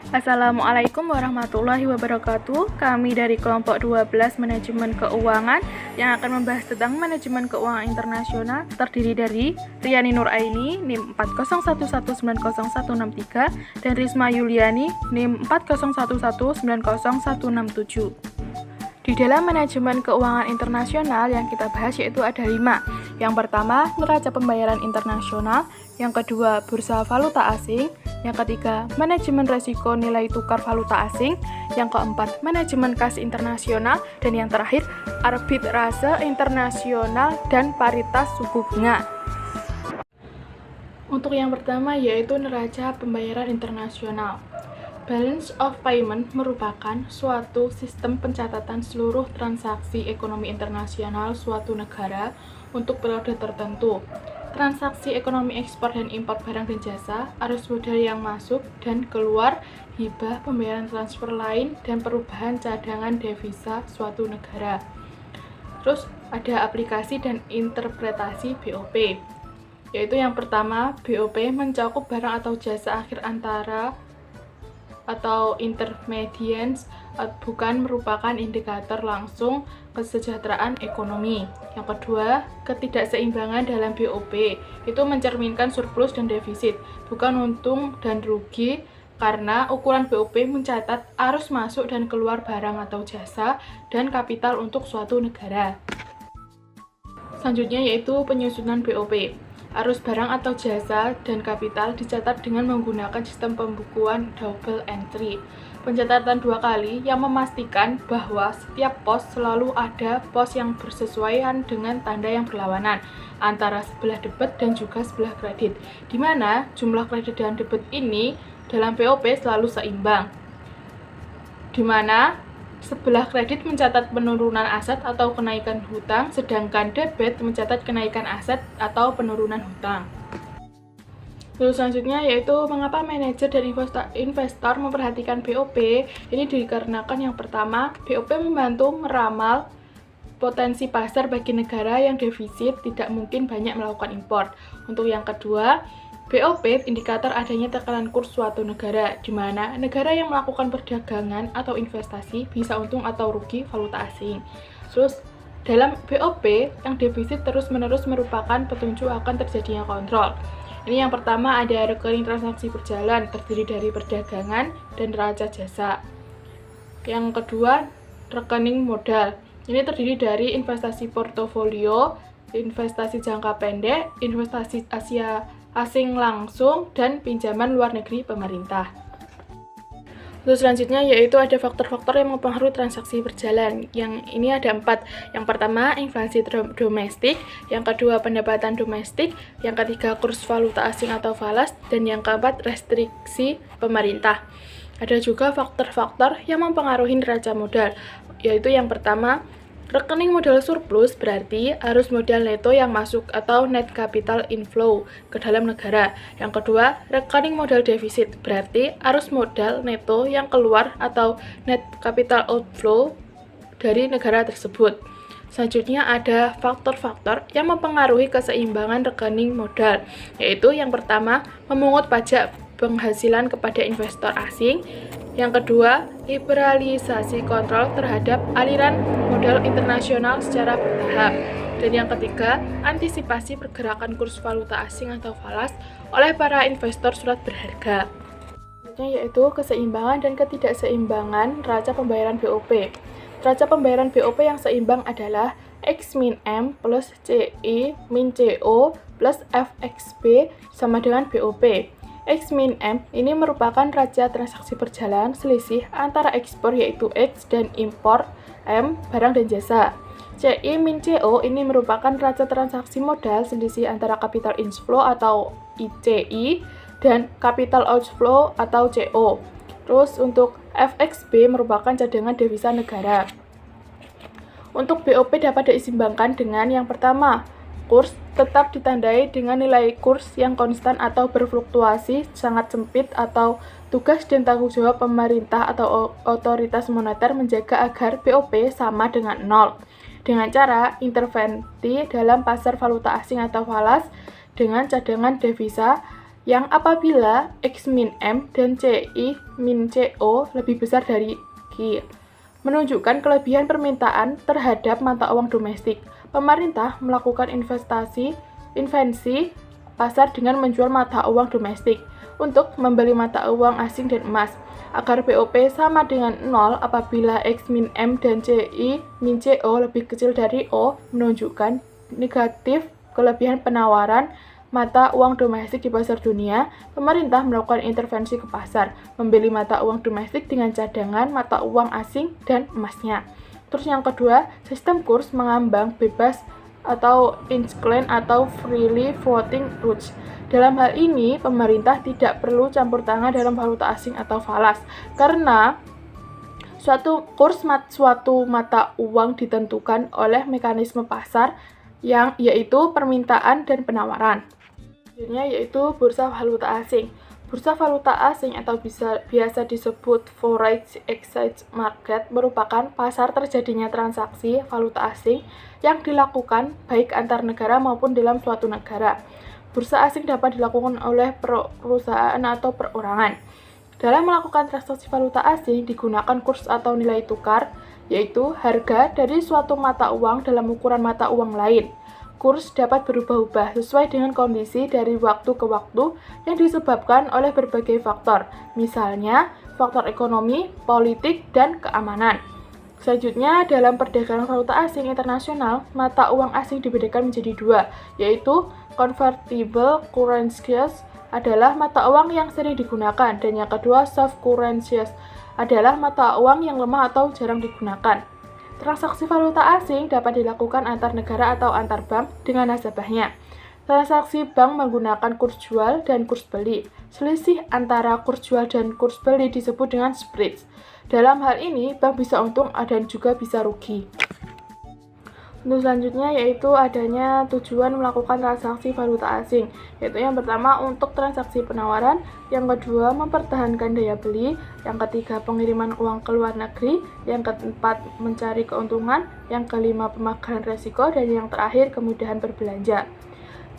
Assalamualaikum warahmatullahi wabarakatuh. Kami dari kelompok 12 Manajemen Keuangan yang akan membahas tentang manajemen keuangan internasional, terdiri dari Riani Nuraini NIM 401190163 dan Risma Yuliani NIM 401190167. Di dalam manajemen keuangan internasional yang kita bahas yaitu ada 5. Yang pertama, neraca pembayaran internasional. Yang kedua, bursa valuta asing. Yang ketiga, manajemen resiko nilai tukar valuta asing. Yang keempat, manajemen kas internasional. Dan yang terakhir, arbitrase internasional dan paritas suku bunga. Untuk yang pertama yaitu neraca pembayaran internasional. Balance of payment merupakan suatu sistem pencatatan seluruh transaksi ekonomi internasional suatu negara untuk periode tertentu. Transaksi ekonomi ekspor dan impor barang dan jasa, arus modal yang masuk dan keluar, hibah, pembayaran transfer lain, dan perubahan cadangan devisa suatu negara. Terus ada aplikasi dan interpretasi BOP, yaitu yang pertama, BOP mencakup barang atau jasa akhir antara atau intermediates, bukan merupakan indikator langsung kesejahteraan ekonomi. Yang kedua, ketidakseimbangan dalam BOP itu mencerminkan surplus dan defisit, bukan untung dan rugi, karena ukuran BOP mencatat arus masuk dan keluar barang atau jasa dan kapital untuk suatu negara. Selanjutnya yaitu penyusunan BOP. Arus barang atau jasa dan kapital dicatat dengan menggunakan sistem pembukuan double entry. Pencatatan 2 kali yang memastikan bahwa setiap pos selalu ada pos yang bersesuaian dengan tanda yang berlawanan antara sebelah debit dan juga sebelah kredit, di mana jumlah kredit dan debit ini dalam BOP selalu seimbang, di mana sebelah kredit mencatat penurunan aset atau kenaikan hutang, sedangkan debit mencatat kenaikan aset atau penurunan hutang. Terus selanjutnya yaitu mengapa manajer dan investor memperhatikan BOP. Ini dikarenakan yang pertama, BOP membantu meramal potensi pasar bagi negara yang defisit tidak mungkin banyak melakukan impor. Untuk yang kedua, BOP indikator adanya tekanan kurs suatu negara, di mana negara yang melakukan perdagangan atau investasi bisa untung atau rugi valuta asing. Terus, dalam BOP, yang defisit terus-menerus merupakan petunjuk akan terjadinya kontrol. Ini yang pertama ada rekening transaksi berjalan, terdiri dari perdagangan dan neraca jasa. Yang kedua, rekening modal. Ini terdiri dari investasi portofolio, investasi jangka pendek, investasi asing langsung, dan pinjaman luar negeri pemerintah. Terus selanjutnya yaitu ada faktor-faktor yang mempengaruhi transaksi berjalan. Yang ini ada 4. Yang pertama, inflasi domestik. Yang kedua, pendapatan domestik. Yang ketiga, kurs valuta asing atau falas. Dan yang keempat, restriksi pemerintah. Ada juga faktor-faktor yang mempengaruhi neraca modal, yaitu yang pertama, rekening modal surplus berarti arus modal neto yang masuk atau net capital inflow ke dalam negara. Yang kedua, rekening modal defisit berarti arus modal neto yang keluar atau net capital outflow dari negara tersebut. Selanjutnya ada faktor-faktor yang mempengaruhi keseimbangan rekening modal, yaitu yang pertama, memungut pajak penghasilan kepada investor asing. Yang kedua, liberalisasi kontrol terhadap aliran modal internasional secara bertahap. Dan yang ketiga, antisipasi pergerakan kurs valuta asing atau falas oleh para investor surat berharga. Yaitu keseimbangan dan ketidakseimbangan neraca pembayaran BOP. Neraca pembayaran BOP yang seimbang adalah X min M plus CI min CO plus FXB sama dengan BOP. X min M ini merupakan neraca transaksi berjalan selisih antara ekspor yaitu X dan impor M barang dan jasa. CI min CO ini merupakan neraca transaksi modal selisih antara capital inflow atau ICI dan capital outflow atau CO. Terus untuk FXB merupakan cadangan devisa negara. Untuk BOP dapat diseimbangkan dengan yang pertama, kurs tetap ditandai dengan nilai kurs yang konstan atau berfluktuasi sangat sempit, atau tugas dan tanggung jawab pemerintah atau otoritas moneter menjaga agar BOP sama dengan 0 dengan cara intervensi dalam pasar valuta asing atau falas dengan cadangan devisa yang apabila X min M dan CI min CO lebih besar dari Q, menunjukkan kelebihan permintaan terhadap mata uang domestik. Pemerintah melakukan investasi pasar dengan menjual mata uang domestik untuk membeli mata uang asing dan emas, agar BOP sama dengan 0 apabila X min M dan CI min CO lebih kecil dari O, menunjukkan negatif kelebihan penawaran mata uang domestik di pasar dunia. Pemerintah melakukan intervensi ke pasar, membeli mata uang domestik dengan cadangan mata uang asing dan emasnya. Terus yang kedua, sistem kurs mengambang bebas atau incline atau freely floating rates. Dalam hal ini, pemerintah tidak perlu campur tangan dalam valuta asing atau falas, karena suatu mata uang ditentukan oleh mekanisme pasar yang yaitu permintaan dan penawaran. Selanjutnya yaitu bursa valuta asing. Bursa valuta asing atau biasa disebut foreign exchange market merupakan pasar terjadinya transaksi valuta asing yang dilakukan baik antar negara maupun dalam suatu negara. Bursa asing dapat dilakukan oleh perusahaan atau perorangan. Dalam melakukan transaksi valuta asing digunakan kurs atau nilai tukar, yaitu harga dari suatu mata uang dalam ukuran mata uang lain. Kurs dapat berubah-ubah sesuai dengan kondisi dari waktu ke waktu yang disebabkan oleh berbagai faktor, misalnya faktor ekonomi, politik, dan keamanan. Selanjutnya, dalam perdagangan valuta asing internasional, mata uang asing dibedakan menjadi dua, yaitu convertible currencies adalah mata uang yang sering digunakan, dan yang kedua soft currencies adalah mata uang yang lemah atau jarang digunakan. Transaksi valuta asing dapat dilakukan antar negara atau antar bank dengan nasabahnya. Transaksi bank menggunakan kurs jual dan kurs beli. Selisih antara kurs jual dan kurs beli disebut dengan spread. Dalam hal ini, bank bisa untung dan juga bisa rugi. Untuk selanjutnya yaitu adanya tujuan melakukan transaksi valuta asing, yaitu yang pertama untuk transaksi penawaran, yang kedua mempertahankan daya beli, yang ketiga pengiriman uang ke luar negeri, yang keempat mencari keuntungan, yang kelima pemagaran resiko, dan yang terakhir kemudahan berbelanja.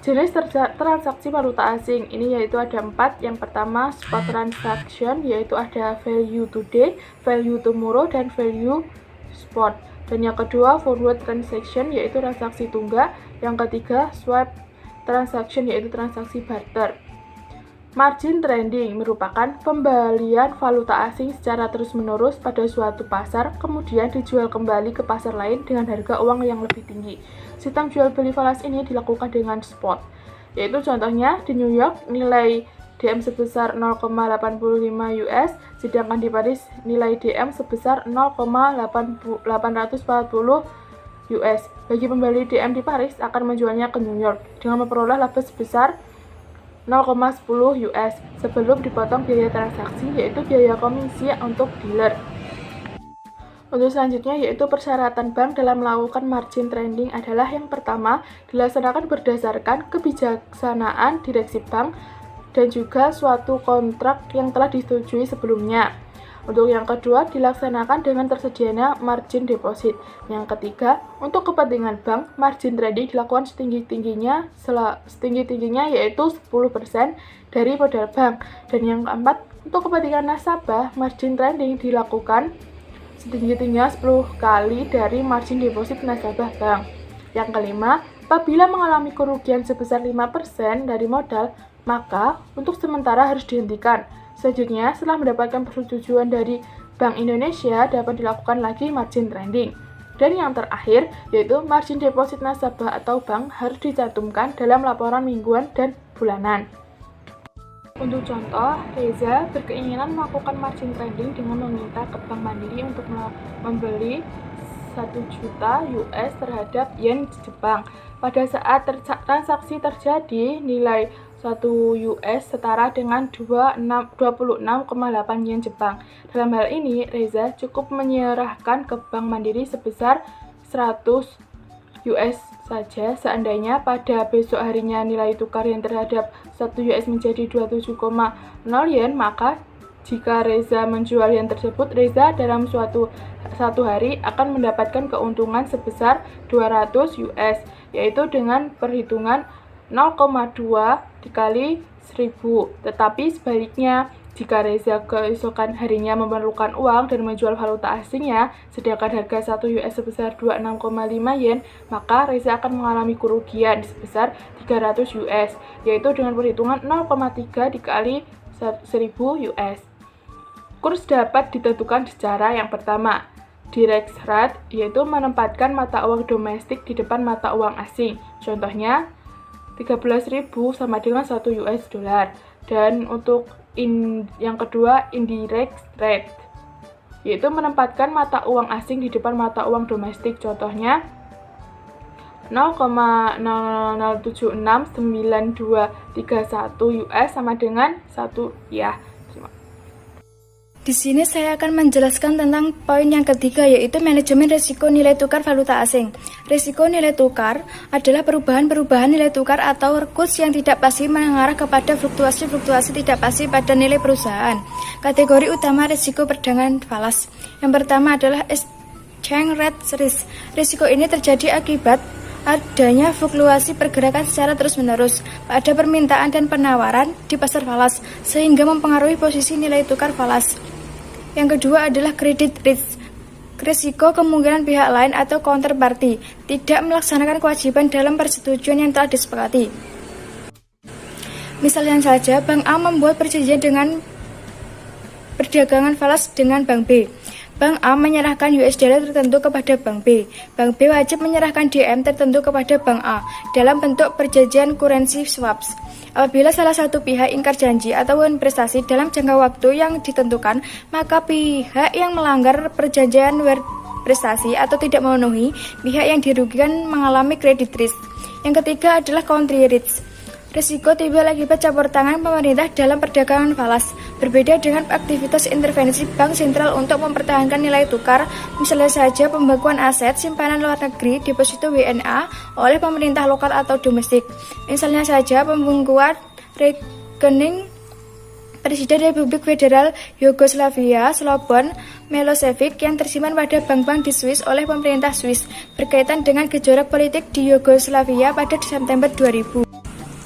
Jenis transaksi valuta asing ini yaitu ada 4. Yang pertama spot transaction, yaitu ada value today, value tomorrow, dan value spot. Dan yang kedua forward transaction, yaitu transaksi tunggal. Yang ketiga swap transaction, yaitu transaksi barter. Margin trading merupakan pembelian valuta asing secara terus-menerus pada suatu pasar, kemudian dijual kembali ke pasar lain dengan harga uang yang lebih tinggi. Sistem jual beli falas ini dilakukan dengan spot, yaitu contohnya di New York nilai DM sebesar 0,85 US, sedangkan di Paris nilai DM sebesar 0,840 US. Bagi pembeli DM di Paris akan menjualnya ke New York dengan memperoleh laba sebesar 0,10 US sebelum dipotong biaya transaksi, yaitu biaya komisi untuk dealer. Untuk selanjutnya yaitu persyaratan bank dalam melakukan margin trading adalah yang pertama dilaksanakan berdasarkan kebijaksanaan direksi bank dan juga suatu kontrak yang telah disetujui sebelumnya. Untuk yang kedua, dilaksanakan dengan tersedianya margin deposit. Yang ketiga, untuk kepentingan bank, margin trading dilakukan setinggi-tingginya yaitu 10% dari modal bank. Dan yang keempat, untuk kepentingan nasabah, margin trading dilakukan setinggi-tingginya 10 kali dari margin deposit nasabah bank. Yang kelima, apabila mengalami kerugian sebesar 5% dari modal, maka untuk sementara harus dihentikan. Selanjutnya, setelah mendapatkan persetujuan dari Bank Indonesia, dapat dilakukan lagi margin trading. Dan yang terakhir, yaitu margin deposit nasabah atau bank harus dicantumkan dalam laporan mingguan dan bulanan. Untuk contoh, Reza berkeinginan melakukan margin trading dengan meminta ke Bank Mandiri untuk membeli 1 juta US terhadap yen Jepang. Pada saat transaksi terjadi, nilai 1 US setara dengan 26,8 yen Jepang. Dalam hal ini, Reza cukup menyerahkan ke Bank Mandiri sebesar 100 US saja. Seandainya pada besok harinya nilai tukar yen terhadap 1 US menjadi 27,0 yen, maka jika Reza menjual yen tersebut, Reza dalam satu hari akan mendapatkan keuntungan sebesar 200 US, yaitu dengan perhitungan 0,2 dikali 1000. Tetapi sebaliknya, jika Reza keesokan harinya memerlukan uang dan menjual valuta asingnya, sedangkan harga 1 US sebesar 26,5 yen, maka Reza akan mengalami kerugian sebesar 300 US, yaitu dengan perhitungan 0,3 dikali 1000 US. Kurs dapat ditentukan secara yang pertama, direct rate, yaitu menempatkan mata uang domestik di depan mata uang asing. Contohnya, 13.000 sama dengan 1 US dollar. Dan untuk yang kedua, indirect rate, yaitu menempatkan mata uang asing di depan mata uang domestik. Contohnya, 0,00769231 US sama dengan 1 ya. Di sini saya akan menjelaskan tentang poin yang ketiga, yaitu manajemen risiko nilai tukar valuta asing. Risiko nilai tukar adalah perubahan-perubahan nilai tukar atau kurs yang tidak pasti mengarah kepada fluktuasi-fluktuasi tidak pasti pada nilai perusahaan. Kategori utama risiko perdagangan falas. Yang pertama adalah exchange rate risk. Risiko ini terjadi akibat adanya fluktuasi pergerakan secara terus-menerus pada permintaan dan penawaran di pasar falas, sehingga mempengaruhi posisi nilai tukar falas. Yang kedua adalah credit risk. Risiko kemungkinan pihak lain atau counterparty tidak melaksanakan kewajiban dalam persetujuan yang telah disepakati. Misalnya saja, Bank A membuat perjanjian dengan perdagangan falas dengan Bank B. Bank A menyerahkan US dollar tertentu kepada Bank B. Bank B wajib menyerahkan DM tertentu kepada Bank A dalam bentuk perjanjian currency swaps. Apabila salah satu pihak ingkar janji atau prestasi dalam jangka waktu yang ditentukan, maka pihak yang melanggar perjanjian prestasi atau tidak memenuhi, pihak yang dirugikan mengalami credit risk. Yang ketiga adalah country risk. Risiko timbul akibat campur tangan pemerintah dalam perdagangan falas. Berbeda dengan aktivitas intervensi bank sentral untuk mempertahankan nilai tukar, misalnya saja pembekuan aset simpanan luar negeri deposito WNA oleh pemerintah lokal atau domestik. Misalnya saja pembekuan rekening Presiden Republik Federal Yugoslavia Slobodan Milosevic yang tersimpan pada bank-bank di Swiss oleh pemerintah Swiss berkaitan dengan gejolak politik di Yugoslavia pada September 2000.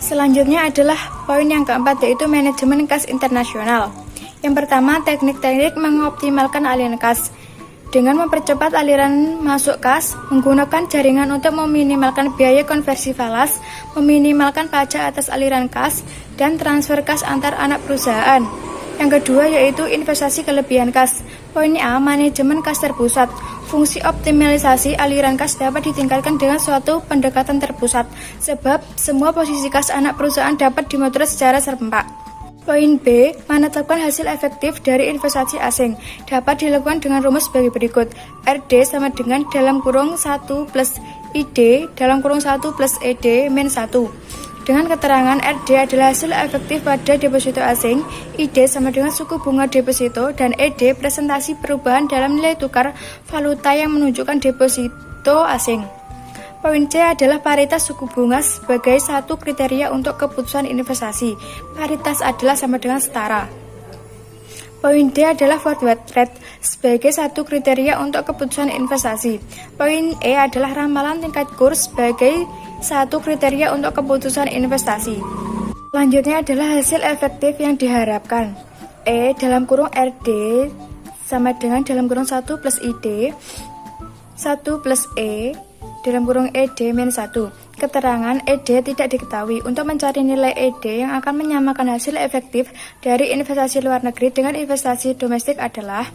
Selanjutnya adalah poin yang keempat, yaitu manajemen kas internasional. Yang pertama, teknik-teknik mengoptimalkan aliran kas. Dengan mempercepat aliran masuk kas, menggunakan jaringan untuk meminimalkan biaya konversi falas, meminimalkan pajak atas aliran kas, dan transfer kas antar anak perusahaan. Yang kedua yaitu investasi kelebihan kas. Poin A, manajemen kas terpusat. Fungsi optimalisasi aliran kas dapat ditingkatkan dengan suatu pendekatan terpusat, sebab semua posisi kas anak perusahaan dapat dimonitor secara serempak. Poin B, menetapkan hasil efektif dari investasi asing dapat dilakukan dengan rumus sebagai berikut. RD sama dengan dalam kurung 1 plus ID dalam kurung 1 plus ED min 1. Dengan keterangan RD adalah hasil efektif pada deposito asing, ID sama dengan suku bunga deposito, dan ED presentasi perubahan dalam nilai tukar valuta yang menunjukkan deposito asing. Poin C adalah paritas suku bunga sebagai satu kriteria untuk keputusan investasi. Paritas adalah sama dengan setara. Poin D adalah forward rate sebagai satu kriteria untuk keputusan investasi. Poin E adalah ramalan tingkat kurs sebagai satu kriteria untuk keputusan investasi. Selanjutnya adalah hasil efektif yang diharapkan. E dalam kurung RD sama dengan dalam kurung 1 plus ID 1 plus E dalam kurung ED min 1. Keterangan ED tidak diketahui. Untuk mencari nilai ED yang akan menyamakan hasil efektif dari investasi luar negeri dengan investasi domestik adalah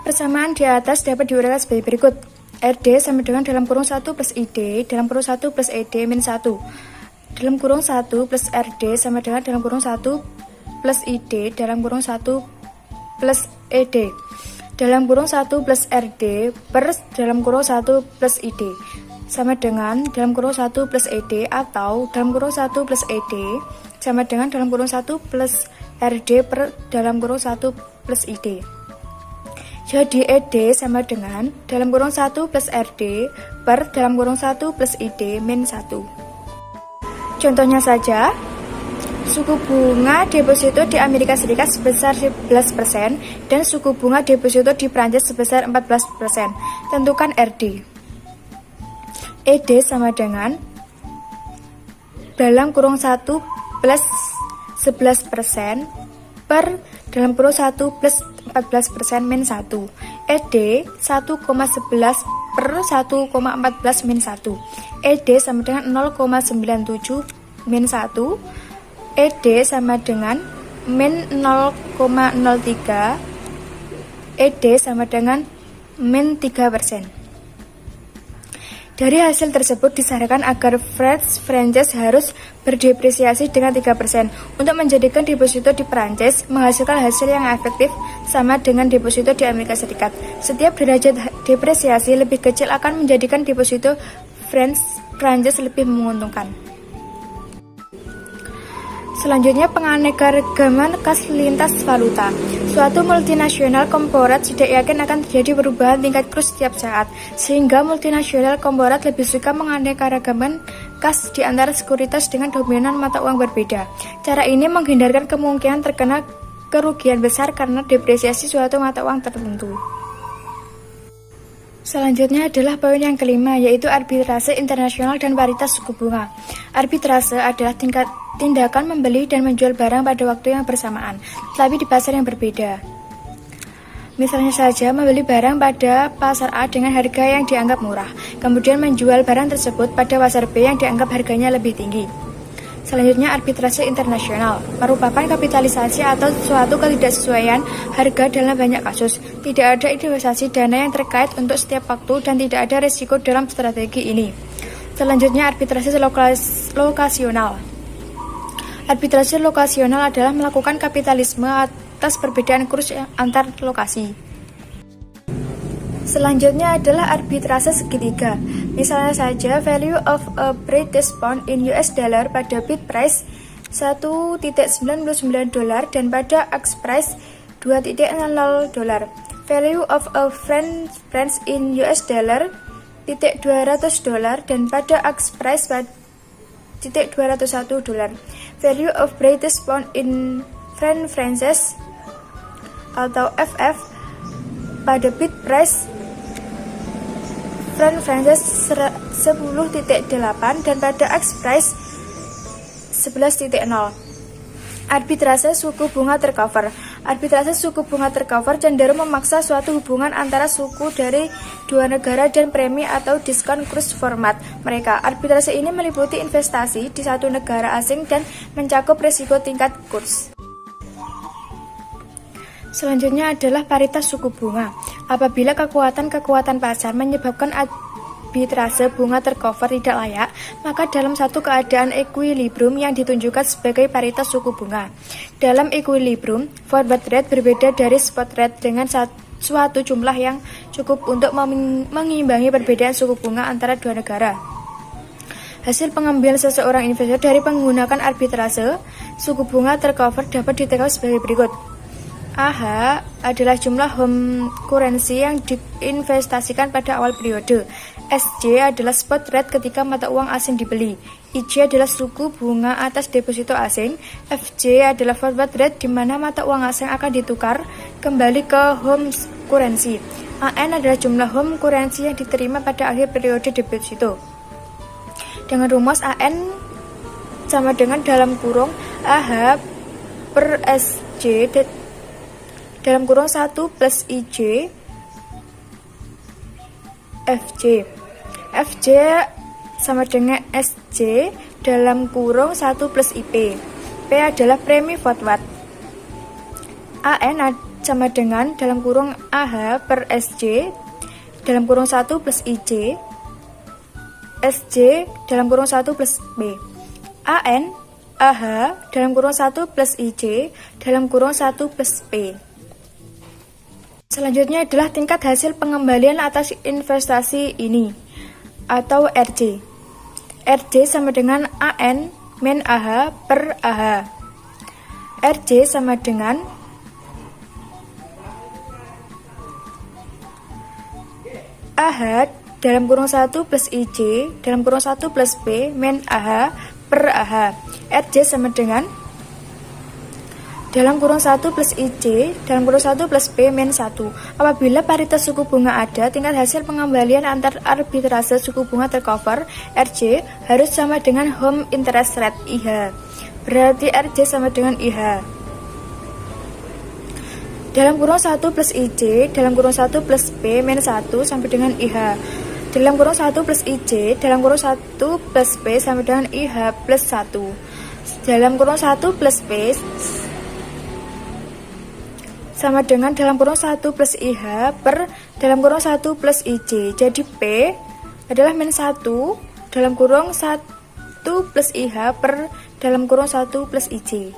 persamaan di atas dapat diuraikan sebagai berikut. RD sama dengan dalam kurung 1 plus ID dalam kurung 1 plus ED min 1. Dalam kurung 1 plus RD sama dengan dalam kurung 1 plus ID dalam kurung 1 plus ED. Dalam kurung 1 plus RD per dalam kurung 1 plus ID sama dengan dalam kurung 1 plus ED atau dalam kurung 1 plus ED sama dengan dalam kurung 1 plus RD per dalam kurung 1 plus ID. Jadi ED sama dengan dalam kurung 1 plus RD per dalam kurung 1 plus ID min 1. Contohnya saja, suku bunga deposito di Amerika Serikat sebesar 11% dan suku bunga deposito di Prancis sebesar 14%. Tentukan RD. ED sama dengan dalam kurung 1 plus 11% per dalam kurung 1 plus 14% min 1. ED 1,11 per 1,14 min 1. ED sama dengan 0,97 min 1. ED sama dengan min 0,03. ED sama dengan min 3%. Dari hasil tersebut disarankan agar franchise harus berdepresiasi dengan 3% untuk menjadikan deposito di Prancis menghasilkan hasil yang efektif sama dengan deposito di Amerika Serikat. Setiap derajat depresiasi lebih kecil akan menjadikan deposito Prancis lebih menguntungkan. Selanjutnya, penganekaragaman kas lintas valuta. Suatu multinasional korporat tidak yakin akan terjadi perubahan tingkat kurs setiap saat, sehingga multinasional korporat lebih suka menganekaragaman kas di antara sekuritas dengan dominan mata uang berbeda. Cara ini menghindarkan kemungkinan terkena kerugian besar karena depresiasi suatu mata uang tertentu. Selanjutnya adalah poin yang kelima, yaitu arbitrase internasional dan paritas suku bunga. Arbitrase adalah tindakan membeli dan menjual barang pada waktu yang bersamaan, tetapi di pasar yang berbeda. Misalnya saja, membeli barang pada pasar A dengan harga yang dianggap murah, kemudian menjual barang tersebut pada pasar B yang dianggap harganya lebih tinggi. Selanjutnya, arbitrase internasional merupakan kapitalisasi atau suatu ketidaksesuaian harga dalam banyak kasus. Tidak ada investasi dana yang terkait untuk setiap waktu dan tidak ada risiko dalam strategi ini. Selanjutnya, arbitrase lokasional. Arbitrase lokasional adalah melakukan kapitalisme atas perbedaan kurs antar lokasi. Selanjutnya adalah arbitrase segitiga. Misalnya saja, value of a British pound in US dollar pada bid price $1.99 dan pada ask price $2.00. Value of a French in US dollar $200 dan pada ask price $201. Value of British pound in francs atau FF pada bid price francs 10.8 dan pada ask price 11.0. Arbitrase suku bunga tercover. Arbitrase suku bunga tercover cenderung memaksa suatu hubungan antara suku dari dua negara dan premi atau diskon kurs format mereka. Arbitrase ini meliputi investasi di satu negara asing dan mencakup risiko tingkat kurs. Selanjutnya adalah paritas suku bunga. Apabila kekuatan pasar menyebabkan arbitrase bunga tercover tidak layak, maka dalam satu keadaan equilibrium yang ditunjukkan sebagai paritas suku bunga. Dalam equilibrium, forward rate berbeda dari spot rate dengan suatu jumlah yang cukup untuk mengimbangi perbedaan suku bunga antara dua negara. Hasil pengambilan seseorang investor dari menggunakan arbitrase suku bunga tercover dapat ditangkap sebagai berikut. AH adalah jumlah home currency yang diinvestasikan pada awal periode. SJ adalah spot rate ketika mata uang asing dibeli. IJ adalah suku bunga atas deposito asing. FJ adalah forward rate di mana mata uang asing akan ditukar kembali ke home currency. AN adalah jumlah home currency yang diterima pada akhir periode deposito. Dengan rumus AN sama dengan dalam kurung AH per SJ dalam kurung 1 plus IJ FJ. FJ sama dengan SJ dalam kurung 1 plus IP. P adalah premi forward. AN sama dengan dalam kurung AH per SJ dalam kurung 1 plus IJ SJ dalam kurung 1 plus B. AN AH dalam kurung 1 plus IJ dalam kurung 1 plus P. Selanjutnya adalah tingkat hasil pengembalian atas investasi ini, atau RJ. RJ sama dengan AN min AH per AH. RJ sama dengan AH dalam kurung 1 plus IJ dalam kurung 1 plus B min AH per AH. RJ sama dengan dalam kurung 1 plus IC dalam kurung 1 plus P min 1. Apabila paritas suku bunga ada, tingkat hasil pengembalian antar arbitrase suku bunga tercover RJ harus sama dengan home interest rate IH. Berarti RJ sama dengan IH. Dalam kurung 1 plus IC dalam kurung 1 plus P min 1 sama dengan IH. Dalam kurung 1 plus IC dalam kurung 1 plus P sama dengan IH plus 1. Dalam kurung 1 plus P sama dengan dalam kurung 1 plus IH per dalam kurung 1 plus IC. Jadi P adalah min 1 dalam kurung 1 plus IH per dalam kurung 1 plus IC.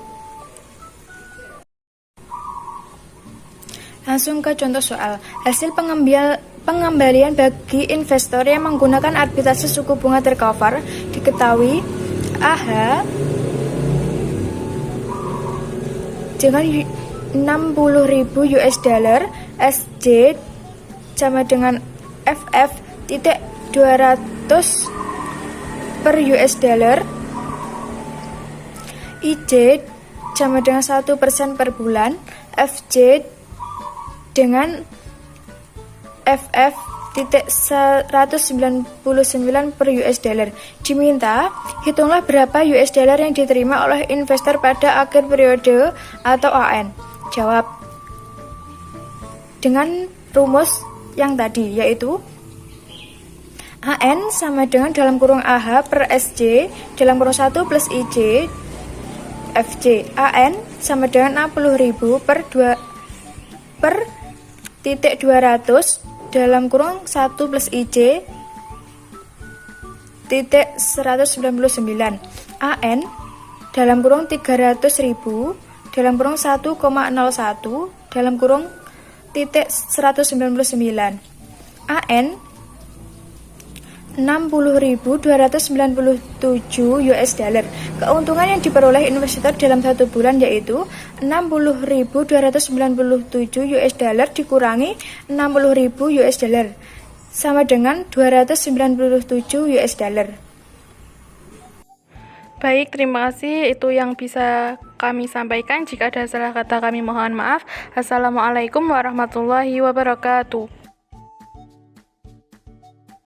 Langsung ke contoh soal. Hasil pengembalian bagi investor yang menggunakan arbitrase suku bunga tercover diketahui AH dengan 60.000 US dollar, SJ sama dengan FF titik 200 per US dollar, IJ sama dengan 1% per bulan, FJ dengan FF titik 199 per US dollar. Diminta, hitunglah berapa US dollar yang diterima oleh investor pada akhir periode atau AN. Jawab dengan rumus yang tadi, yaitu AN sama dengan dalam kurung AH per SJ dalam kurung 1 plus IJ FJ. AN sama dengan 60.000 per titik 200 dalam kurung 1 plus IJ titik 199. AN dalam kurung 300.000 dalam kurung 1,01 dalam kurung titik 199. AN 60.297 US dollar. Keuntungan yang diperoleh investor dalam satu bulan yaitu 60.297 US dollar dikurangi 60.000 US dollar sama dengan 297 US dollar. Baik, terima kasih. Itu yang bisa kami sampaikan. Jika ada salah kata kami mohon maaf. Assalamualaikum warahmatullahi wabarakatuh.